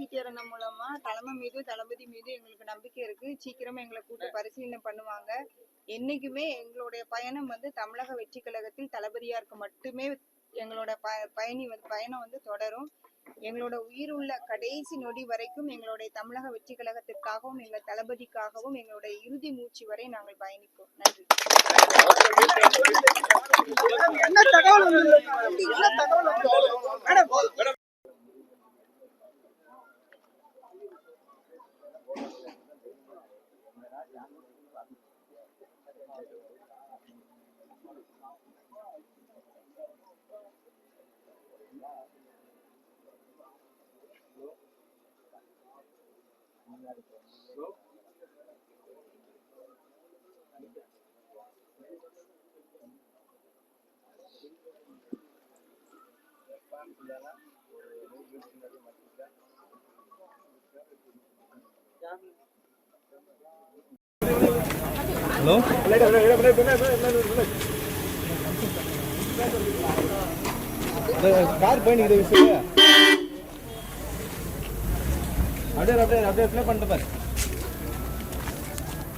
CTR அண்ணா மூலமா தலைமை மீது தளபதி மீது எங்களுக்கு நம்பிக்கை இருக்கு. சீக்கிரமா எங்களை கூட்டு பரிசீலனை பண்ணுவாங்க. என்னைக்குமே எங்களுடைய பயணம் தமிழக வெற்றி கழகத்தில் தளபதியாருக்கு மட்டுமே எங்களோட பயணம் தொடரும். எங்களோட உயிர் உள்ள கடைசி நொடி வரைக்கும் எங்களுடைய தமிழக வெற்றி கழகத்திற்காகவும் எங்கள் தளபதிக்காகவும் எங்களுடைய இறுதி மூச்சு வரை நாங்கள் பயணிப்போம். நன்றி. ஹலோ, கார் போயிட்டு அப்படியே அப்படியே அப்படியே பண்ணிட்டு பாரு.